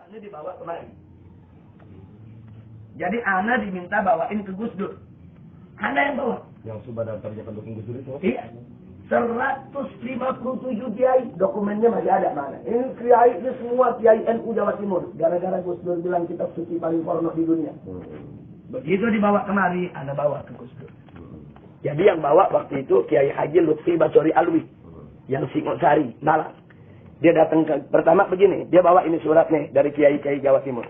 Ini dibawa kemari. Jadi ana diminta bawain ke Gus Dur. Ana yang bawa. Yang Subadar kerja pendukung Gus Dur itu? Iya. 157 kiai, dokumennya masih ada mana. Ini kiai, ini semua kiai NU Jawa Timur. Gara-gara Gus Dur bilang kitab suci paling porno di dunia. Begitu dibawa kemari, ana bawa ke Gus Dur. Jadi yang bawa waktu itu Kiai Haji Lutfi Basori Alwi. Yang Singosari, Malang. Dia datang ke, pertama begini, dia bawa ini surat nih dari Kiai-Kiai Jawa Timur.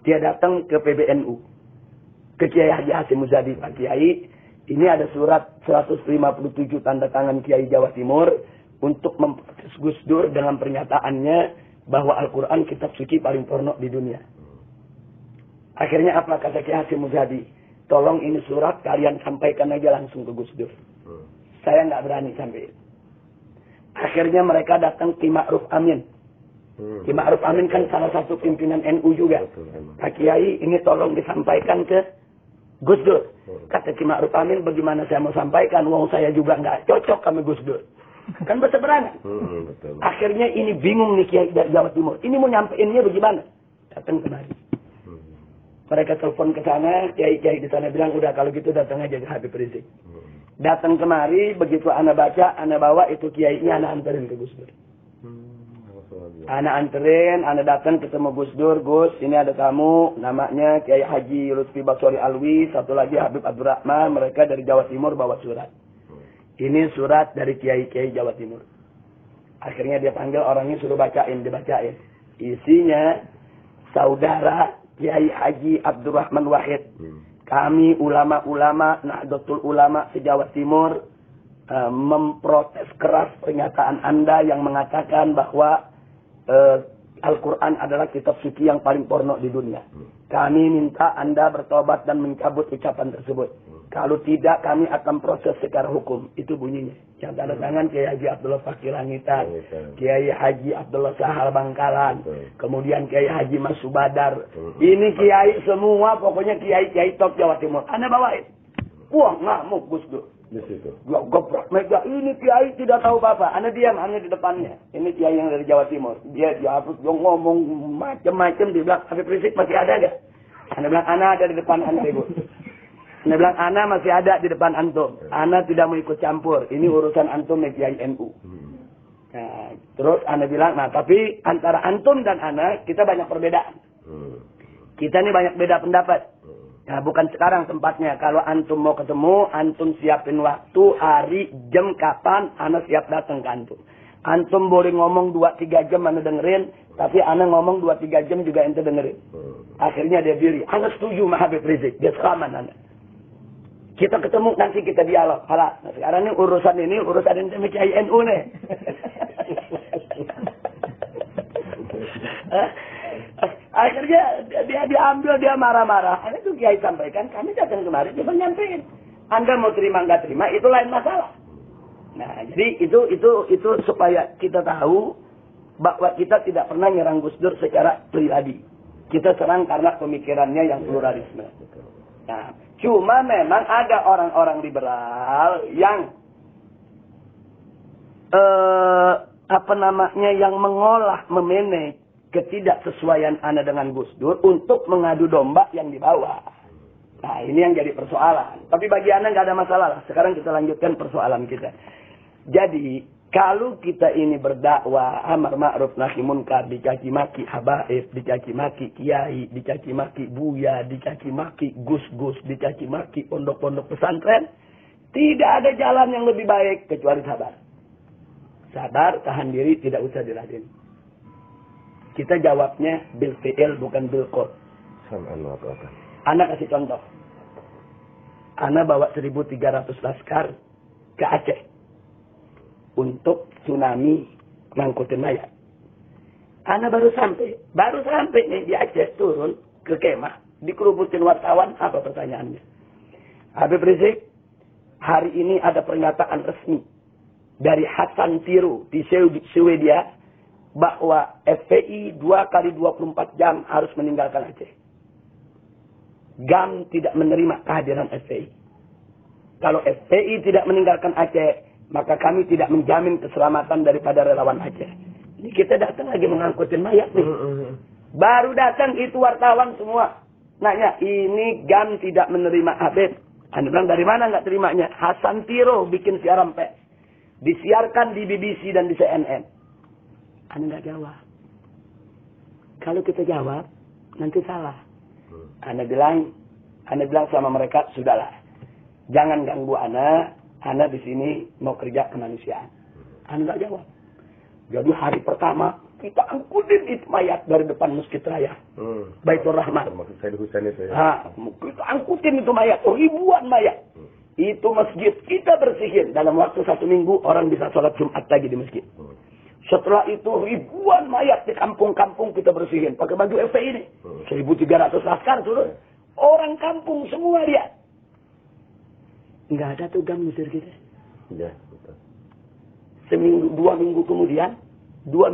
Dia datang ke PBNU. Ke Kiai Haji Hasim Muzadi, Pak Kiai. Ini ada surat 157 tanda tangan Kiai Jawa Timur untuk memprotes Gus Dur dengan pernyataannya bahwa Al-Quran kitab suci paling porno di dunia. Akhirnya apa kata Kiai Hasim Muzadi? Tolong ini surat kalian sampaikan aja langsung ke Gus Dur. Saya nggak berani sampai. Akhirnya mereka datang Ki Ma'ruf Amin. Ki Ma'ruf Amin kan salah satu pimpinan NU juga. Pak Kiai ini tolong disampaikan ke Gus Dur. Kata Ki Ma'ruf Amin, bagaimana saya mau sampaikan? Wong saya juga nggak cocok sama Gus Dur. Kan berseberangan. Akhirnya ini bingung nih Kiai dari Jawa Timur. Ini mau nyampeinnya bagaimana? Datang kemari. Mereka telepon ke sana, Kiai-Kiai di sana bilang, udah kalau gitu datang aja ke Habib Rizik. Datang kemari, begitu ana baca, ana bawa itu Kiai-nya, ana anterin ke Gus Dur. Ana anterin, ana datang ketemu Gus Dur, Gus, ini ada tamu, namanya Kiai Haji Lutfi Basori Alwi, satu lagi Habib Abdurrahman, mereka dari Jawa Timur bawa surat. Ini surat dari Kiai-Kiai Jawa Timur. Akhirnya dia panggil orangnya, suruh bacain, dibacain. Isinya, saudara Kiai Haji Abdurrahman Wahid. Kami ulama-ulama Nahdlatul Ulama se-Jawa Timur memprotes keras pernyataan Anda yang mengatakan bahwa Al-Quran adalah kitab suci yang paling porno di dunia. Kami minta Anda bertobat dan mencabut ucapan tersebut. Kalau tidak, kami akan proses secara hukum. Itu bunyinya. Yang tanda tangan Kiai Haji Abdullah Fakir Langitan, Kiai Haji Abdullah Sahal Bangkalan, kemudian Kiai Haji Mas Subadar. Ini kiai semua, pokoknya kiai-kiai top Jawa Timur. Anda bawain. Wah, ngamuk Gus Dur. Goprak mega, ini kiai tidak tahu apa-apa. Anda diam hanya di depannya. Ini kiai yang dari Jawa Timur. Dia ngomong macam-macam. Dia bilang, Habib Rizik masih ada gak? Anda bilang, Ana ada di depan Anda, Ibu. Anda bilang, Ana masih ada di depan antum. Ana tidak mau ikut campur. Ini urusan antum dengan Kiai NU. Nah, terus Ana bilang, nah tapi antara antum dan Ana, kita banyak perbedaan. Kita ini banyak beda pendapat. Nah, bukan sekarang tempatnya. Kalau antum mau ketemu, antum siapin waktu, hari, jam, kapan, Ana siap datang ke antum. Antum boleh ngomong 2-3 jam Ana dengerin, tapi Ana ngomong 2-3 jam juga ente dengerin. Akhirnya dia pilih. Ana setuju sama Habib Rizik. Dia selamat Ana. Kita ketemu, nanti kita dialog. Nah, sekarang ini urusan ini Kiai NU nih. Akhirnya dia diambil, dia marah-marah. Ini tuh Kiai sampaikan, kami datang kemari, dia menyampaikan. Anda mau terima nggak terima, itu lain masalah. Nah, jadi itu supaya kita tahu bahwa kita tidak pernah nyerang Gus Dur secara pribadi. Kita serang karena pemikirannya yang pluralisme. Nah, cuma memang ada orang-orang liberal yang yang mengolah, memanage ketidaksesuaian Anda dengan Gus Dur untuk mengadu domba yang dibawa. Nah, ini yang jadi persoalan. Tapi bagi Anda nggak ada masalah. Sekarang kita lanjutkan persoalan kita. Jadi, kalau kita ini berdakwah amar ma'ruf nahi munkar, dicaci maki habaib, dicaci maki kiai, dicaci maki buya, dicaci maki gus-gus, dicaci maki pondok-pondok pesantren, tidak ada jalan yang lebih baik kecuali sabar. Sabar, tahan diri, tidak usah diladeni. Kita jawabnya bil fi'il bukan bil qol. Anak kasih contoh. Anak bawa 1.300 laskar ke Aceh untuk tsunami ngangkutin mayat. Anak baru sampai nih di Aceh, turun ke kemah, dikerubutin wartawan. Apa pertanyaannya? Habib Rizik, hari ini ada pernyataan resmi dari Hasan Tiru di Swedia bahwa FPI 2x24 jam harus meninggalkan Aceh. GAM tidak menerima kehadiran FPI. Kalau FPI tidak meninggalkan Aceh, maka kami tidak menjamin keselamatan daripada relawan Aceh. Ini kita datang lagi mengangkutin mayat nih. Baru datang itu wartawan semua. Nanya, ini GAM tidak menerima Habib. Anda bilang, dari mana nggak terimanya? Hasan Tiro bikin siaran pers. Disiarkan di BBC dan di CNN. Anda nggak jawab. Kalau kita jawab, nanti salah. Anda bilang sama mereka, sudahlah. Jangan ganggu Anda di sini mau kerja kemanusiaan. Anda nggak jawab. Jadi hari pertama, kita angkutin itu mayat dari depan Masjid Raya. Baitur Rahman. Maksud saya di Husain itu ya. Kita angkutin itu mayat, ribuan mayat. Itu masjid kita bersihin. Dalam waktu 1 minggu, orang bisa sholat Jumat lagi di masjid. Setelah itu ribuan mayat di kampung-kampung kita bersihin. Pakai baju FPI ini. 1.300 laskar turun. Orang kampung semua dia. Nggak ada tuh GAM ngusir kita. Iya, betul. 2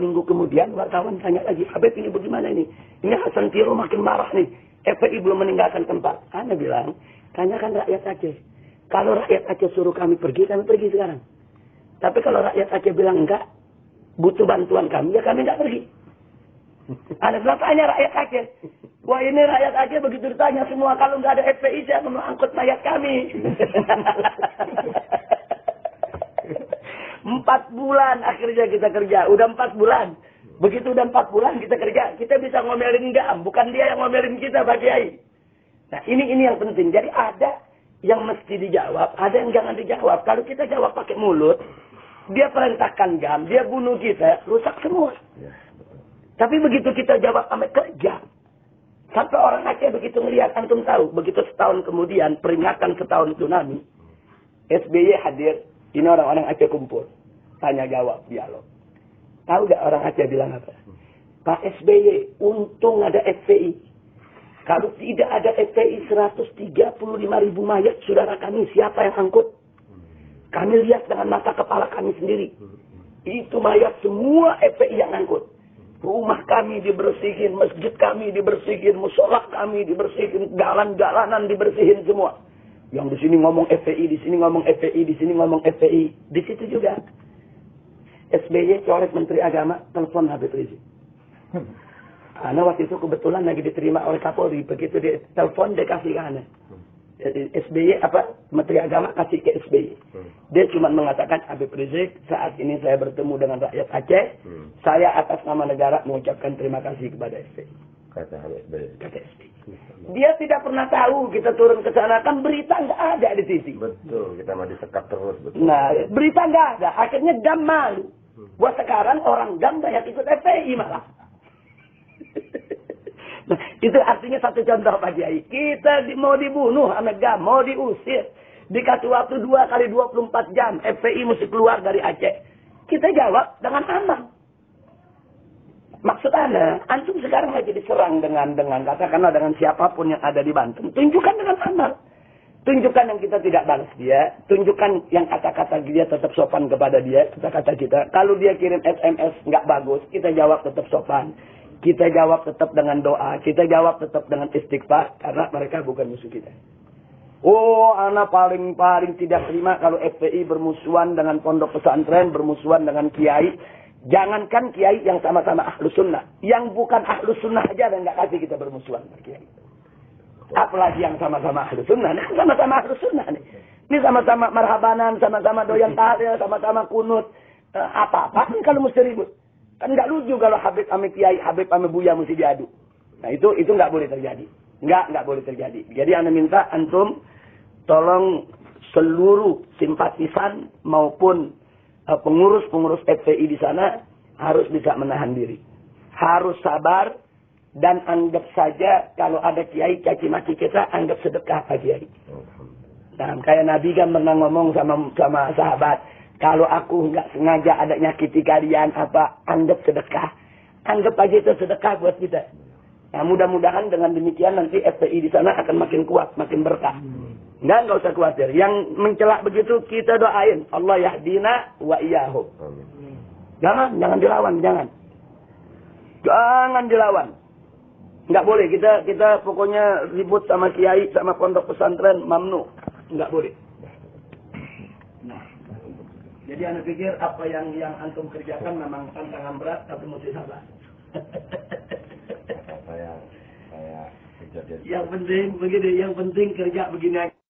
minggu kemudian wartawan tanya lagi, Habib ini bagaimana ini? Ini Hasan Tiro makin marah nih. FPI belum meninggalkan tempat. Anda bilang, tanyakan rakyat Aceh. Kalau rakyat Aceh suruh kami pergi sekarang. Tapi kalau rakyat Aceh bilang enggak, butuh bantuan kami, ya kami enggak pergi. Anda bilang, tanya rakyat Aceh. Wah, ini rakyat Aceh begitu ditanya semua, kalau enggak ada FPI, saya mau angkut mayat kami. 4 bulan akhirnya kita kerja. Udah 4 bulan. Begitu udah 4 bulan kita kerja, kita bisa ngomelin GAM. Bukan dia yang ngomelin kita, Pak Kiai. Nah, ini yang penting. Jadi ada yang mesti dijawab, ada yang jangan dijawab. Kalau kita jawab pakai mulut, dia perintahkan GAM, dia bunuh kita, rusak semua. Tapi begitu kita jawab sampai kerja, sampai orang Aceh begitu ngelihat, antum tahu, begitu setahun kemudian, peringatan setahun tsunami, SBY hadir, ini orang-orang Aceh kumpul. Tanya jawab, dialog. Tahu gak orang Aceh bilang apa? Pak SBY, untung ada FPI. Kalau tidak ada FPI 135.000 mayat saudara kami, siapa yang angkut? Kami lihat dengan mata kepala kami sendiri. Itu mayat semua FPI yang angkut. Rumah kami dibersihin, masjid kami dibersihin, musola kami dibersihin, jalan-jalanan dibersihin semua. Yang di sini ngomong FPI, di sini ngomong FPI, di sini ngomong FPI. Di situ juga SBY coret Menteri Agama, telepon Habib Rizik. Ana waktu itu kebetulan lagi diterima oleh Kapolri. Begitu dia telepon, dia kasih ke Ana. Jadi SBY Menteri Agama kasih ke SBY. Dia cuma mengatakan, Habib Rizik, saat ini saya bertemu dengan rakyat Aceh. Saya atas nama negara mengucapkan terima kasih kepada SBY. Kata SBY. Kata SBY. Dia tidak pernah tahu kita turun ke sana, kan berita nggak ada di TV. Betul, kita mau disekap terus. Betul. Nah, berita nggak ada. Akhirnya GAM malu. Buat sekarang orang GAM banyak ikut FPI malah. Nah, itu artinya satu contoh Pak Kiai. Kita mau dibunuh sama GAM, mau diusir. Dikasih waktu 2 kali 24 jam. FPI mesti keluar dari Aceh. Kita jawab dengan aman. Maksud Anda, antum sekarang lagi diserang dengan katakanlah dengan siapapun yang ada di Banten. Tunjukkan dengan amal. Tunjukkan yang kita tidak balas dia. Tunjukkan yang kata-kata dia tetap sopan kepada dia. Kata-kata kita. Kalau dia kirim SMS nggak bagus, kita jawab tetap sopan. Kita jawab tetap dengan doa. Kita jawab tetap dengan istighfar. Karena mereka bukan musuh kita. Oh, anak paling tidak terima kalau FPI bermusuhan dengan pondok pesantren, bermusuhan dengan kiai. Jangankan kiai yang sama-sama ahlus sunnah. Yang bukan ahlus sunnah aja dan nggak kasih kita bermusuhan dengan kiai. Apalagi yang sama-sama ahlus sunnah. Ini sama-sama ahlus sunnah nih. Ini sama-sama marhabanan, sama-sama doyan tahlil, sama-sama kunut. Apa-apa nih kalau mesti ribut. Kan nggak lucu kalau Habib ame kiai, Habib ame buya mesti diadu. Nah itu nggak boleh terjadi. Nggak boleh terjadi. Jadi Anda minta antum tolong seluruh simpatisan maupun pengurus-pengurus FPI di sana harus bisa menahan diri. Harus sabar dan anggap saja kalau ada kiai caci maki kita, anggap sedekah Pak Kiai. Nah, kayak Nabi kan pernah ngomong sama sahabat, kalau aku nggak sengaja ada nyakiti kalian anggap sedekah. Anggap aja itu sedekah buat kita. Nah, mudah-mudahan dengan demikian nanti FPI di sana akan makin kuat, makin berkah. Nggak usah khawatir. Yang mencelak begitu kita doain. Allah yahdina wa iyyahum. Jangan dilawan, jangan. Jangan dilawan. Nggak boleh. Kita pokoknya ribut sama kiai, sama pondok pesantren, mamnu. Nggak boleh. Nah, jadi Anda pikir apa yang antum kerjakan memang tantangan berat, tapi mesti sabar. Tidak dia. Yang penting begini, yang penting kerja begini aja.